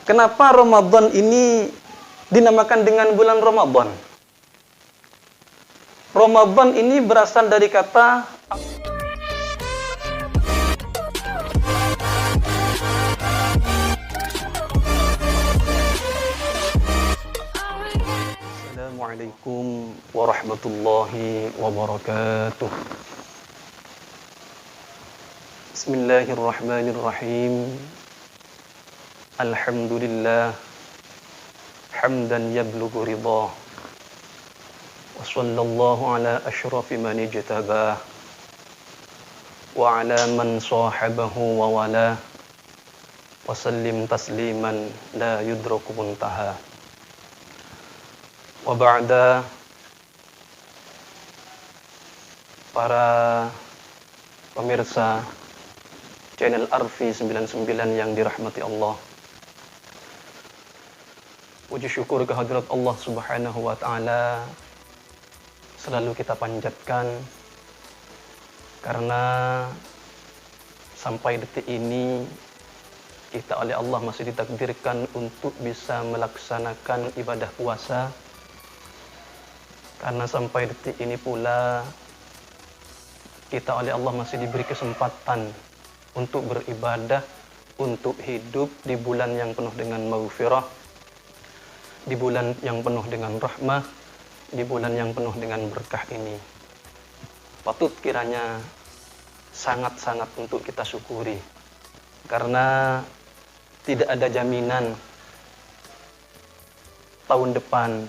Kenapa Ramadan ini dinamakan dengan bulan Ramadan? Ramadan ini berasal dari kata Assalamualaikum warahmatullahi wabarakatuh. Bismillahirrahmanirrahim. Alhamdulillah hamdan yablughu ridha. Wa sallallahu ala asyrafi man ijtabah wa ala man sahabahu wa wala wa sallim tasliman la yudraku muntaha. Wa ba'da, para pemirsa channel Arfi 99 yang dirahmati Allah. Puji syukur kehadirat Allah Subhanahu wa taala selalu kita panjatkan, karena sampai detik ini kita oleh Allah masih ditakdirkan untuk bisa melaksanakan ibadah puasa. Karena sampai detik ini pula kita oleh Allah masih diberi kesempatan untuk beribadah, untuk hidup di bulan yang penuh dengan maghfirah, di bulan yang penuh dengan rahmah, di bulan yang penuh dengan berkah ini. Patut kiranya sangat-sangat untuk kita syukuri, karena tidak ada jaminan tahun depan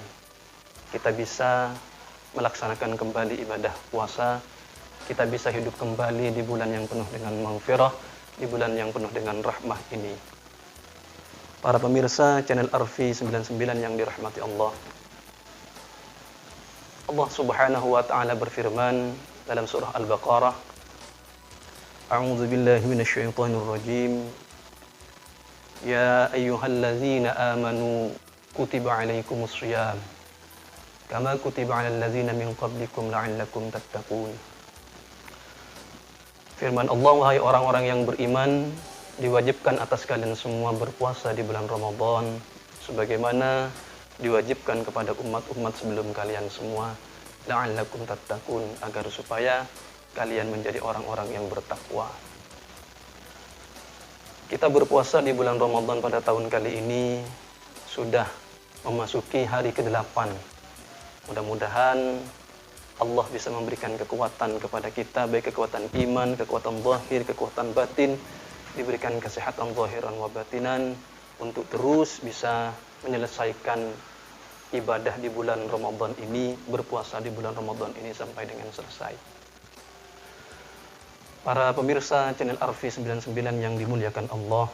kita bisa melaksanakan kembali ibadah puasa, kita bisa hidup kembali di bulan yang penuh dengan maghfirah, di bulan yang penuh dengan rahmah ini. Para pemirsa channel Arfi 99 yang dirahmati Allah. Allah Subhanahu wa taala berfirman dalam surah Al-Baqarah, A'udzu billahi minasyaitonir rajim. Ya ayyuhalladzina amanu kutiba 'alaikumus shiyam kama kutiba 'alal ladzina min qablikum la'allakum tattaqun. Firman Allah, wahai orang-orang yang beriman, diwajibkan atas kalian semua berpuasa di bulan Ramadan sebagaimana diwajibkan kepada umat-umat sebelum kalian semua, la'allakum tattaqun, agar supaya kalian menjadi orang-orang yang bertakwa. Kita berpuasa di bulan Ramadan pada tahun kali ini sudah memasuki hari ke-8. Mudah-mudahan Allah bisa memberikan kekuatan kepada kita, baik kekuatan iman, kekuatan zahir, kekuatan batin, diberikan kesehatan zahiran wa batinan untuk terus bisa menyelesaikan ibadah di bulan Ramadan ini, berpuasa di bulan Ramadan ini sampai dengan selesai. Para pemirsa channel Arfi 99 yang dimuliakan Allah,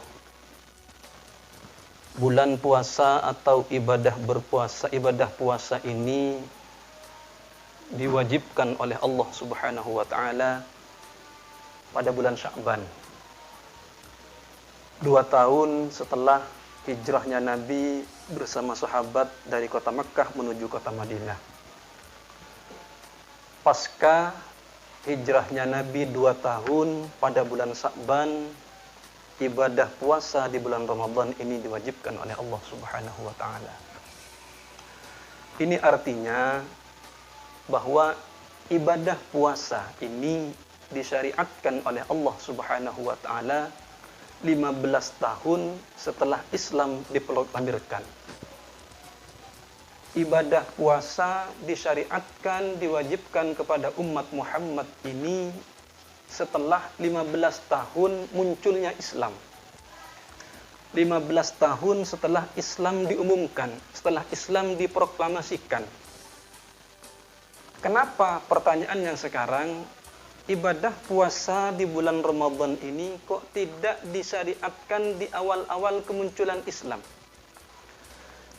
bulan puasa atau ibadah berpuasa, ibadah puasa ini diwajibkan oleh Allah Subhanahu wa taala pada bulan Sya'ban. 2 tahun setelah hijrahnya Nabi bersama sahabat dari kota Mekkah menuju kota Madinah. Pasca hijrahnya Nabi 2 tahun pada bulan Sya'ban, ibadah puasa di bulan Ramadan ini diwajibkan oleh Allah Subhanahu wa taala. Ini artinya bahwa ibadah puasa ini disyariatkan oleh Allah Subhanahu wa taala 15 tahun setelah Islam diproklamirkan. Ibadah puasa disyariatkan, diwajibkan kepada umat Muhammad ini setelah 15 tahun munculnya Islam. 15 tahun setelah Islam diumumkan, setelah Islam diproklamasikan. Kenapa pertanyaannya sekarang, ibadah puasa di bulan Ramadan ini kok tidak disyariatkan di awal-awal kemunculan Islam?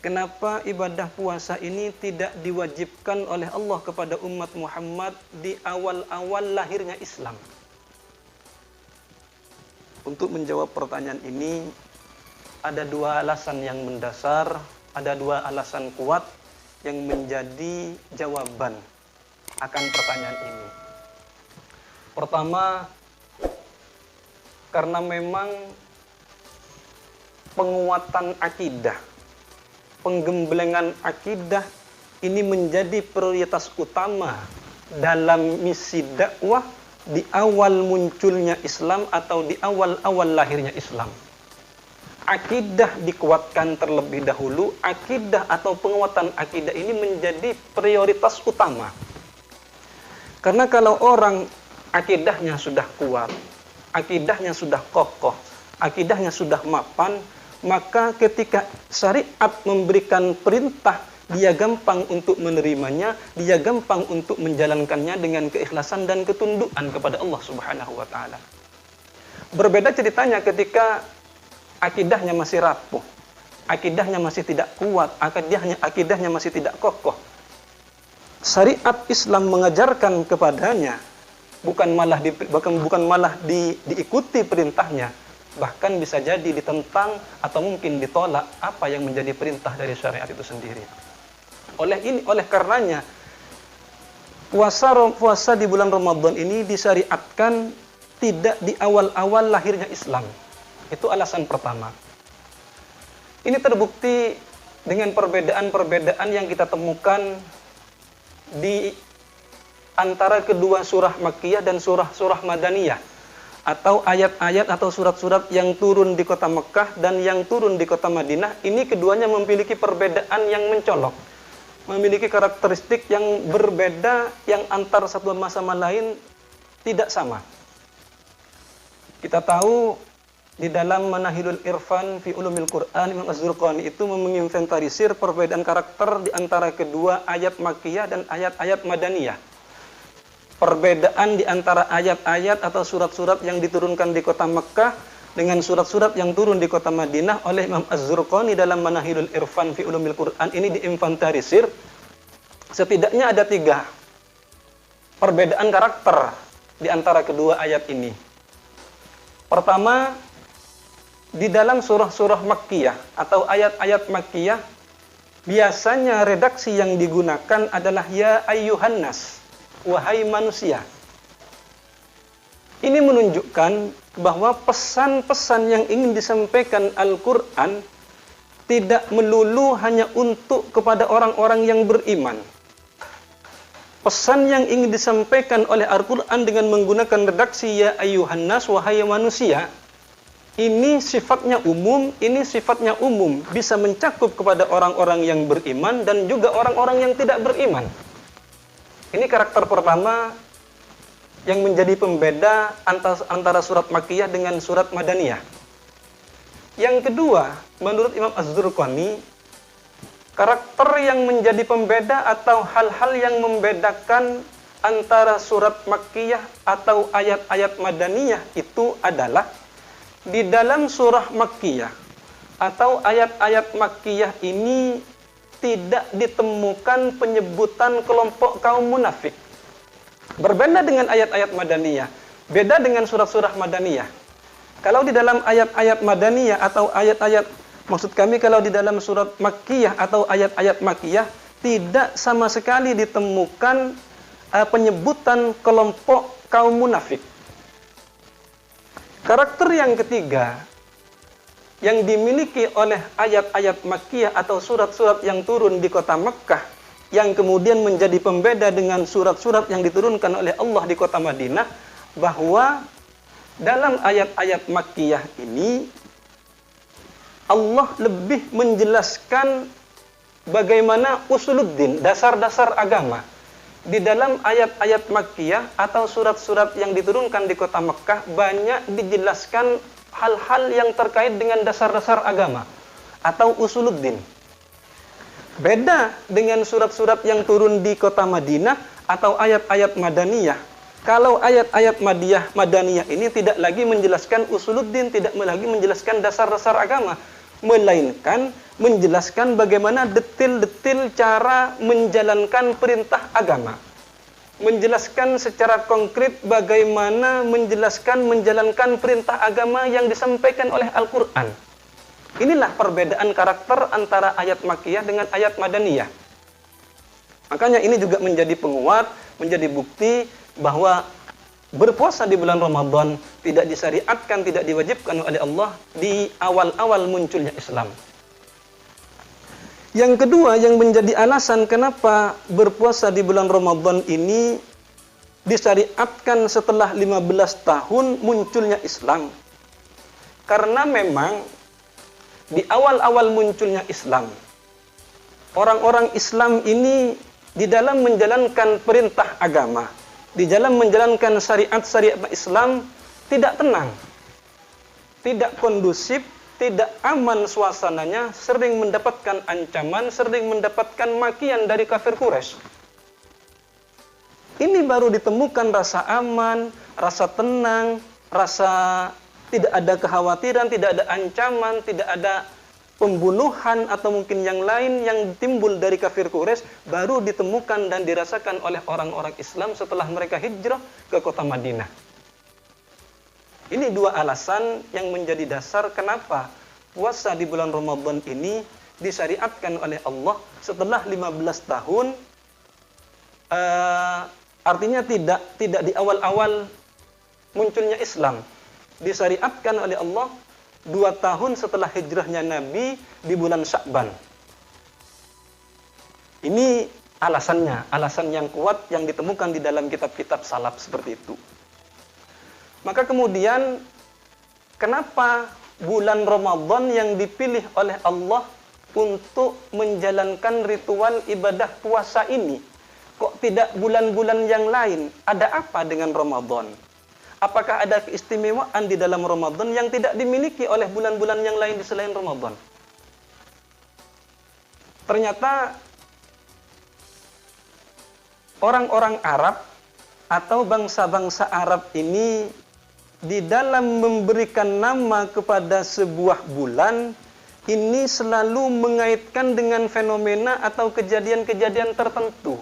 Kenapa ibadah puasa ini tidak diwajibkan oleh Allah kepada umat Muhammad di awal-awal lahirnya Islam? Untuk menjawab pertanyaan ini, ada 2 alasan yang mendasar, ada 2 alasan kuat yang menjadi jawaban akan pertanyaan ini. Pertama, karena memang penguatan akidah, penggemblengan akidah ini menjadi prioritas utama dalam misi dakwah di awal munculnya Islam atau di awal-awal lahirnya Islam. Akidah dikuatkan terlebih dahulu, akidah atau penguatan akidah ini menjadi prioritas utama. Karena kalau orang akidahnya sudah kuat, akidahnya sudah kokoh, akidahnya sudah mapan, maka ketika syariat memberikan perintah, dia gampang untuk menerimanya, dia gampang untuk menjalankannya dengan keikhlasan dan ketundukan kepada Allah Subhanahu wa taala. Berbeda ceritanya ketika akidahnya masih rapuh, akidahnya masih tidak kuat, akidahnya masih tidak kokoh. Syariat Islam mengajarkan kepadanya bukan malah diikuti perintahnya, bahkan bisa jadi ditentang atau mungkin ditolak apa yang menjadi perintah dari syariat itu sendiri. Oleh karenanya puasa di bulan Ramadan ini disyariatkan tidak di awal-awal lahirnya Islam. Itu alasan pertama. Ini terbukti dengan perbedaan-perbedaan yang kita temukan di antara kedua surah Makkiyah dan surah-surah Madaniyah, atau ayat-ayat atau surat-surat yang turun di kota Mekah dan yang turun di kota Madinah. Ini keduanya memiliki perbedaan yang mencolok, memiliki karakteristik yang berbeda, yang antara satu sama lain tidak sama. Kita tahu di dalam Manahilul Irfan fi Ulumil Quran, Imam Az-Zurqani itu menginventarisir perbedaan karakter di antara kedua ayat Makkiyah dan ayat-ayat Madaniyah. Perbedaan di antara ayat-ayat atau surat-surat yang diturunkan di kota Mekah dengan surat-surat yang turun di kota Madinah oleh Imam Az-Zurqani dalam Manahilul Irfan fi Ulumil Quran ini diinventarisir. Setidaknya ada 3 perbedaan karakter di antara kedua ayat ini. Pertama, di dalam surah-surah Makkiyah atau ayat-ayat Makkiyah, biasanya redaksi yang digunakan adalah ya ayyuhan nas, wahai manusia. Ini menunjukkan bahwa pesan-pesan yang ingin disampaikan Al-Quran tidak melulu hanya untuk kepada orang-orang yang beriman. Pesan yang ingin disampaikan oleh Al-Quran dengan menggunakan redaksi ya ayyuhan nas, wahai manusia, ini sifatnya umum, bisa mencakup kepada orang-orang yang beriman dan juga orang-orang yang tidak beriman. Ini karakter pertama yang menjadi pembeda antara surat Makkiyah dengan surat Madaniyah. Yang kedua, menurut Imam Az-Zurqani, karakter yang menjadi pembeda atau hal-hal yang membedakan antara surat Makkiyah atau ayat-ayat Madaniyah itu adalah di dalam surah Makkiyah atau ayat-ayat Makkiyah ini tidak ditemukan penyebutan kelompok kaum munafik. Berbeda dengan ayat-ayat Madaniyah, beda dengan surah-surah Madaniyah. Kalau di dalam ayat-ayat Madaniyah atau kalau di dalam surat Makkiyah atau ayat-ayat Makkiyah tidak sama sekali ditemukan penyebutan kelompok kaum munafik. Karakter yang ketiga yang dimiliki oleh ayat-ayat Makkiyah atau surat-surat yang turun di kota Mekkah, yang kemudian menjadi pembeda dengan surat-surat yang diturunkan oleh Allah di kota Madinah, bahwa dalam ayat-ayat Makkiyah ini Allah lebih menjelaskan bagaimana usuluddin, dasar-dasar agama. Di dalam ayat-ayat Makkiyah atau surat-surat yang diturunkan di kota Mekkah banyak dijelaskan hal-hal yang terkait dengan dasar-dasar agama atau usuluddin. Beda dengan surat-surat yang turun di kota Madinah atau ayat-ayat Madaniyah. Kalau ayat-ayat Madaniyah ini tidak lagi menjelaskan usuluddin, tidak lagi menjelaskan dasar-dasar agama, melainkan menjelaskan bagaimana detil-detil cara menjalankan perintah agama. Menjelaskan secara konkret bagaimana menjalankan perintah agama yang disampaikan oleh Al-Quran. Inilah perbedaan karakter antara ayat Makkiyah dengan ayat Madaniyah. Makanya ini juga menjadi penguat, menjadi bukti bahwa berpuasa di bulan Ramadan tidak disyariatkan, tidak diwajibkan oleh Allah di awal-awal munculnya Islam. Yang kedua yang menjadi alasan kenapa berpuasa di bulan Ramadan ini disyariatkan setelah 15 tahun munculnya Islam. Karena memang di awal-awal munculnya Islam, orang-orang Islam ini di dalam menjalankan perintah agama, di dalam menjalankan syariat-syariat Islam tidak tenang, tidak kondusif, tidak aman suasananya, sering mendapatkan ancaman, sering mendapatkan makian dari kafir Quraisy. Ini baru ditemukan rasa aman, rasa tenang, rasa tidak ada kekhawatiran, tidak ada ancaman, tidak ada pembunuhan atau mungkin yang lain yang timbul dari kafir Quraisy baru ditemukan dan dirasakan oleh orang-orang Islam setelah mereka hijrah ke kota Madinah. Ini dua alasan yang menjadi dasar kenapa puasa di bulan Ramadan ini disyariatkan oleh Allah setelah 15 tahun. Artinya tidak di awal-awal munculnya Islam. Disyariatkan oleh Allah 2 tahun setelah hijrahnya Nabi di bulan Sya'ban. Ini alasannya, alasan yang kuat yang ditemukan di dalam kitab-kitab salaf seperti itu. Maka kemudian kenapa bulan Ramadan yang dipilih oleh Allah untuk menjalankan ritual ibadah puasa ini? Kok tidak bulan-bulan yang lain? Ada apa dengan Ramadan? Apakah ada keistimewaan di dalam Ramadan yang tidak dimiliki oleh bulan-bulan yang lain di selain Ramadan? Ternyata orang-orang Arab atau bangsa-bangsa Arab ini di dalam memberikan nama kepada sebuah bulan ini selalu mengaitkan dengan fenomena atau kejadian-kejadian tertentu.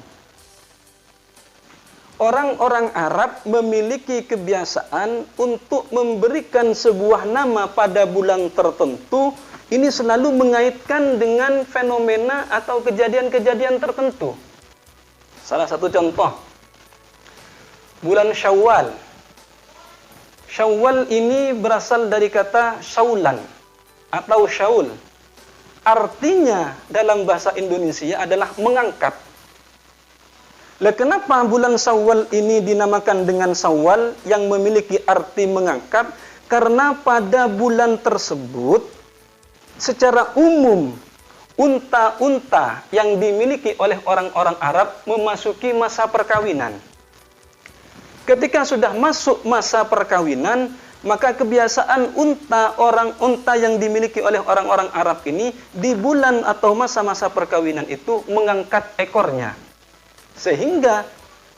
Orang-orang Arab memiliki kebiasaan untuk memberikan sebuah nama pada bulan tertentu, ini selalu mengaitkan dengan fenomena atau kejadian-kejadian tertentu. Salah satu contoh, bulan Syawal. Syawal ini berasal dari kata syaulan atau syaul. Artinya dalam bahasa Indonesia adalah mengangkat. Lah kenapa bulan Syawal ini dinamakan dengan Syawal yang memiliki arti mengangkat? Karena pada bulan tersebut secara umum unta-unta yang dimiliki oleh orang-orang Arab memasuki masa perkawinan. Ketika sudah masuk masa perkawinan, maka kebiasaan unta yang dimiliki oleh orang-orang Arab ini di bulan atau masa-masa perkawinan itu mengangkat ekornya. Sehingga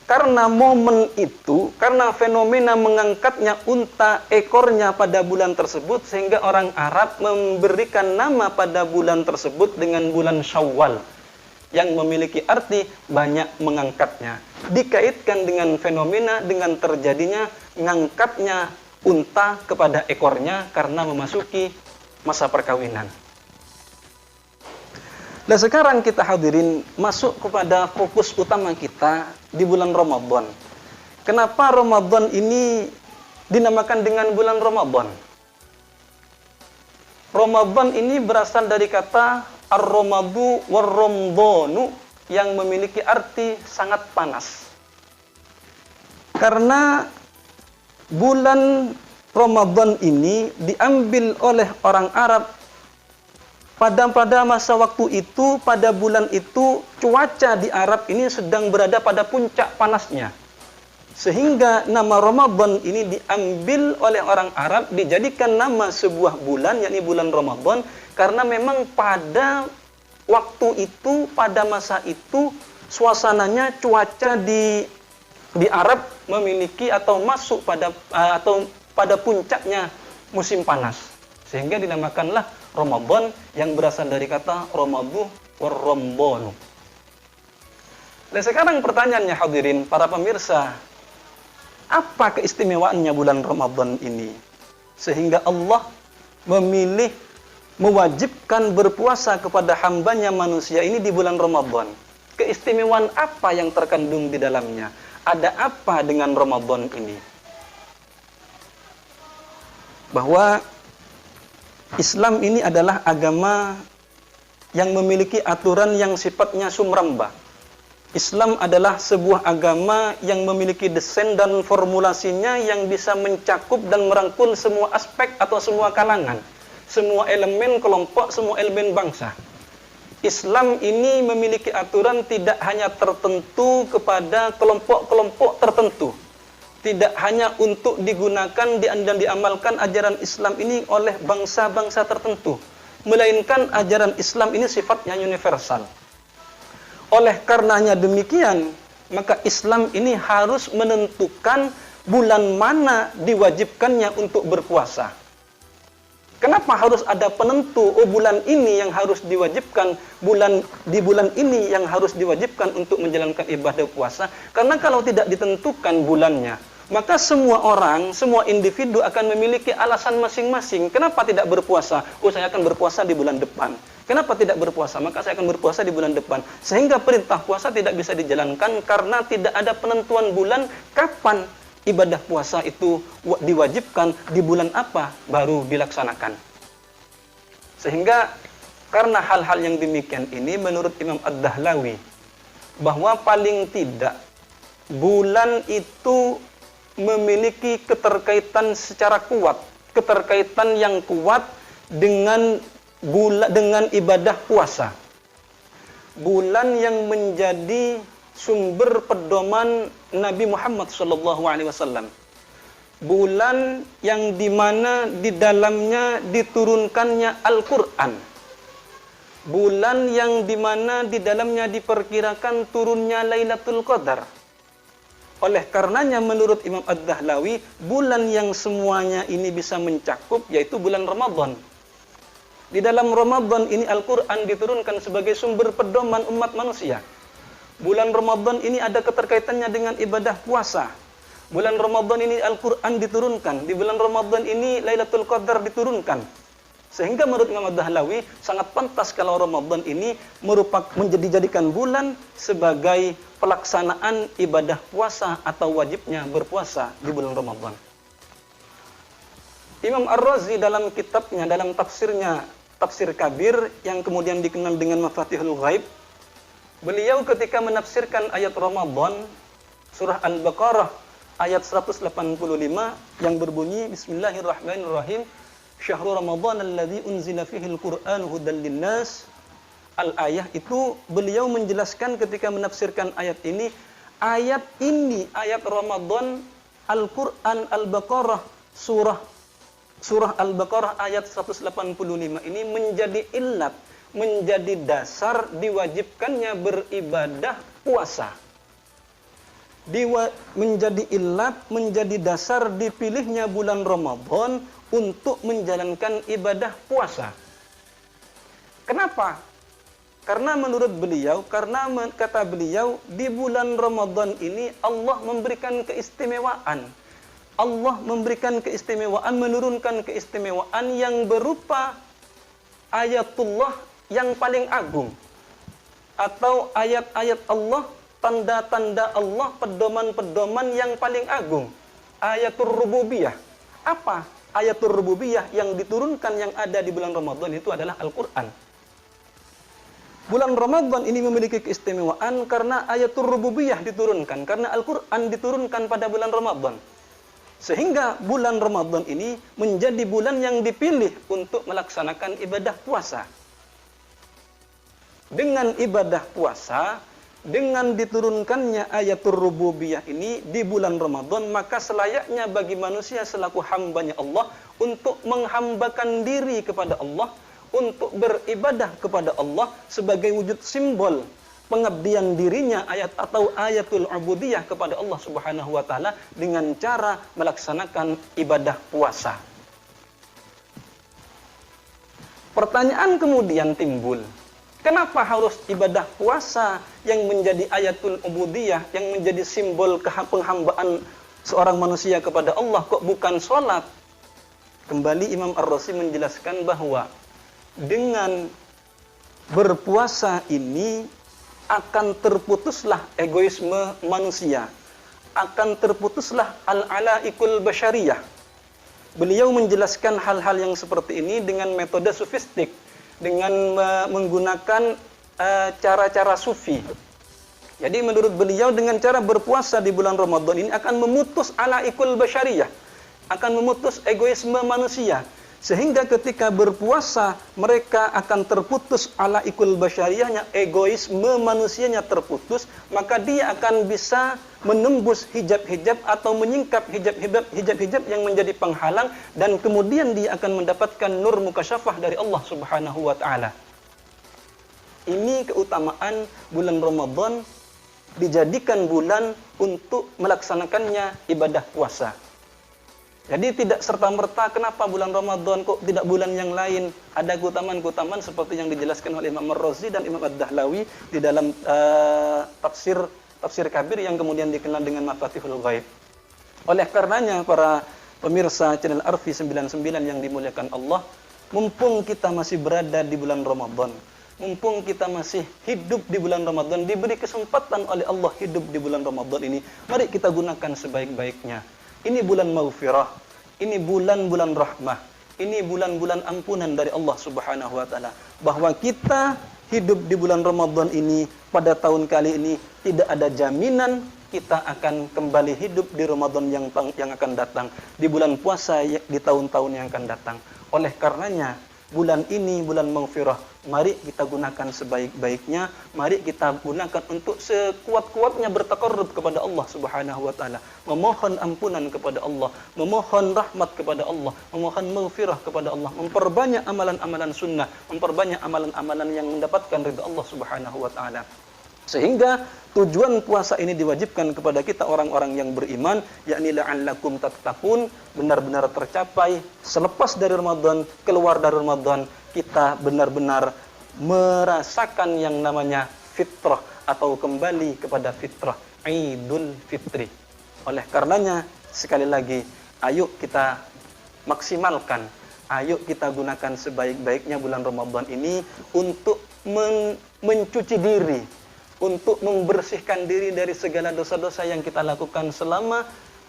karena momen itu, karena fenomena mengangkatnya unta ekornya pada bulan tersebut, sehingga orang Arab memberikan nama pada bulan tersebut dengan bulan Syawal yang memiliki arti banyak mengangkatnya. Dikaitkan dengan fenomena, dengan terjadinya ngangkatnya unta kepada ekornya karena memasuki masa perkawinan. Nah sekarang kita hadirin masuk kepada fokus utama kita di bulan Ramadan. Kenapa Ramadan ini dinamakan dengan bulan Ramadan? Ramadan ini berasal dari kata ar-ramadu war-ramdanu yang memiliki arti sangat panas. Karena bulan Ramadan ini diambil oleh orang Arab pada masa waktu itu, pada bulan itu, cuaca di Arab ini sedang berada pada puncak panasnya. Sehingga nama Ramadan ini diambil oleh orang Arab, dijadikan nama sebuah bulan, yakni bulan Ramadan, karena memang pada waktu itu, pada masa itu, suasananya, cuaca di Arab memiliki atau masuk pada puncaknya musim panas. Sehingga dinamakanlah Ramadan yang berasal dari kata Ramadu war-ramdanu. Dan sekarang pertanyaannya hadirin para pemirsa, apa keistimewaannya bulan Ramadan ini? Sehingga Allah memilih, mewajibkan berpuasa kepada hambanya manusia ini di bulan Ramadan. Keistimewaan apa yang terkandung di dalamnya? Ada apa dengan Ramadan ini? bahwa Islam ini adalah agama yang memiliki aturan yang sifatnya sumramba. Islam adalah sebuah agama yang memiliki desain dan formulasinya yang bisa mencakup dan merangkul semua aspek atau semua kalangan, semua elemen kelompok, semua elemen bangsa. Islam ini memiliki aturan tidak hanya tertentu kepada kelompok-kelompok tertentu. Tidak hanya untuk digunakan dan diamalkan ajaran Islam ini oleh bangsa-bangsa tertentu, melainkan ajaran Islam ini sifatnya universal. Oleh karenanya demikian, maka Islam ini harus menentukan bulan mana diwajibkannya untuk berpuasa. Kenapa harus ada penentu? Oh, bulan ini yang harus diwajibkan, di bulan ini yang harus diwajibkan untuk menjalankan ibadah puasa. Karena kalau tidak ditentukan bulannya, maka semua orang, semua individu akan memiliki alasan masing-masing. Kenapa tidak berpuasa? Oh, saya akan berpuasa di bulan depan. Kenapa tidak berpuasa? Maka saya akan berpuasa di bulan depan. Sehingga perintah puasa tidak bisa dijalankan karena tidak ada penentuan bulan kapan ibadah puasa itu diwajibkan, di bulan apa baru dilaksanakan. Sehingga karena hal-hal yang demikian ini menurut Imam Ad-Dahlawi, bahwa paling tidak bulan itu memiliki keterkaitan secara kuat, keterkaitan yang kuat dengan ibadah puasa. Bulan yang menjadi sumber pedoman Nabi Muhammad SAW. Bulan yang dimana di dalamnya diturunkannya Al-Quran. Bulan yang dimana di dalamnya diperkirakan turunnya Lailatul Qadar. Oleh karenanya menurut Imam Ad-Dahlawi, bulan yang semuanya ini bisa mencakup yaitu bulan Ramadan. Di dalam Ramadan ini Al-Quran diturunkan sebagai sumber pedoman umat manusia. Bulan Ramadan ini ada keterkaitannya dengan ibadah puasa. Bulan Ramadan ini Al-Quran diturunkan. Di bulan Ramadan ini Lailatul Qadar diturunkan. Sehingga menurut Imam Ad-Dahlawi sangat pantas kalau Ramadan ini dijadikan bulan sebagai pelaksanaan ibadah puasa atau wajibnya berpuasa di bulan Ramadan. Imam Ar-Razi dalam kitabnya, dalam tafsirnya, Tafsir Kabir yang kemudian dikenal dengan Mafatihul Ghaib, beliau ketika menafsirkan ayat Ramadan, surah Al-Baqarah ayat 185 yang berbunyi Bismillahirrahmanirrahim, Syahrul Ramadan alladzi unzila fihil Qur'an hudan linnas. Al-ayah itu beliau menjelaskan ketika menafsirkan ayat ini, ayat Ramadan, Al-Quran, Al-Baqarah, surah Al-Baqarah ayat 185 ini menjadi illat, menjadi dasar diwajibkannya beribadah puasa. Menjadi illat, menjadi dasar dipilihnya bulan Ramadan untuk menjalankan ibadah puasa. Kenapa? Karena menurut beliau, kata beliau, di bulan Ramadan ini Allah memberikan keistimewaan. Allah memberikan keistimewaan, menurunkan keistimewaan yang berupa ayatullah yang paling agung. Atau ayat-ayat Allah, tanda-tanda Allah, pedoman-pedoman yang paling agung. Ayatul rububiyah. Apa ayatul rububiyah yang diturunkan yang ada di bulan Ramadan itu adalah Al-Quran. Bulan Ramadan ini memiliki keistimewaan karena ayatul rububiyah diturunkan, karena Al-Quran diturunkan pada bulan Ramadan. Sehingga bulan Ramadan ini menjadi bulan yang dipilih untuk melaksanakan ibadah puasa. Dengan ibadah puasa, dengan diturunkannya ayatul rububiyah ini di bulan Ramadan, maka selayaknya bagi manusia selaku hambanya Allah untuk menghambakan diri kepada Allah, untuk beribadah kepada Allah sebagai wujud simbol pengabdian dirinya ayatul ubudiyah kepada Allah Subhanahu wa taala dengan cara melaksanakan ibadah puasa. Pertanyaan kemudian timbul, kenapa harus ibadah puasa yang menjadi ayatul ubudiyah, yang menjadi simbol penghambaan seorang manusia kepada Allah, kok bukan sholat? Kembali Imam Ar-Razi menjelaskan bahwa dengan berpuasa ini akan terputuslah egoisme manusia, akan terputuslah al-alaikul basyariyah. beliau menjelaskan hal-hal yang seperti ini dengan metode sufistik, dengan menggunakan cara-cara sufi. Jadi menurut beliau dengan cara berpuasa di bulan Ramadan ini akan memutus alaikul basyariyah, akan memutus egoisme manusia. Sehingga ketika berpuasa mereka akan terputus alaikul basyariyahnya, egoisme manusianya terputus, maka dia akan bisa menembus hijab-hijab atau menyingkap hijab-hijab yang menjadi penghalang, dan kemudian dia akan mendapatkan nur mukasyafah dari Allah Subhanahu wa taala. Ini keutamaan bulan Ramadan, dijadikan bulan untuk melaksanakannya ibadah puasa. Jadi tidak serta-merta kenapa bulan Ramadan kok tidak bulan yang lain. Ada keutamaan-keutamaan seperti yang dijelaskan oleh Imam Ar-Razi dan Imam Ad-Dahlawi di dalam tafsir Kabir yang kemudian dikenal dengan Mafatihul Ghaib. Oleh karenanya para pemirsa channel Arfi 99 yang dimuliakan Allah, mumpung kita masih berada di bulan Ramadan, mumpung kita masih hidup di bulan Ramadan, diberi kesempatan oleh Allah hidup di bulan Ramadan ini, mari kita gunakan sebaik-baiknya. Ini bulan maghfirah, ini bulan-bulan rahmah, ini bulan-bulan ampunan dari Allah Subhanahu wa taala. Bahwa kita hidup di bulan Ramadan ini pada tahun kali ini tidak ada jaminan kita akan kembali hidup di Ramadan yang akan datang, di bulan puasa di tahun-tahun yang akan datang. Oleh karenanya bulan ini bulan maghfirah, mari kita gunakan sebaik-baiknya, mari kita gunakan untuk sekuat-kuatnya bertaqarrub kepada Allah Subhanahu wa taala, memohon ampunan kepada Allah, memohon rahmat kepada Allah, memohon maghfirah kepada Allah, memperbanyak amalan-amalan sunnah, memperbanyak amalan-amalan yang mendapatkan ridha Allah Subhanahu wa taala. Sehingga tujuan puasa ini diwajibkan kepada kita orang-orang yang beriman, yakni la'allakum tattaqun, benar-benar tercapai selepas dari Ramadan, keluar dari Ramadan, kita benar-benar merasakan yang namanya fitrah atau kembali kepada fitrah, Idul Fitri. Oleh karenanya sekali lagi, ayo kita maksimalkan, ayo kita gunakan sebaik-baiknya bulan Ramadan ini untuk mencuci diri, untuk membersihkan diri dari segala dosa-dosa yang kita lakukan selama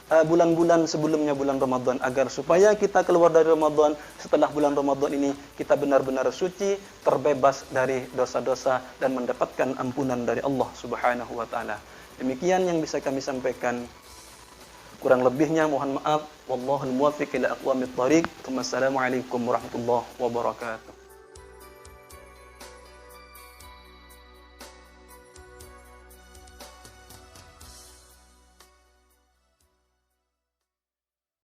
bulan-bulan sebelumnya bulan Ramadan, agar supaya kita keluar dari Ramadan, setelah bulan Ramadan ini kita benar-benar suci, terbebas dari dosa-dosa dan mendapatkan ampunan dari Allah Subhanahu wa taala. Demikian yang bisa kami sampaikan. Kurang lebihnya mohon maaf. Wallahul muwaffiq ila aqwamit thariq. Wassalamualaikum warahmatullahi wabarakatuh.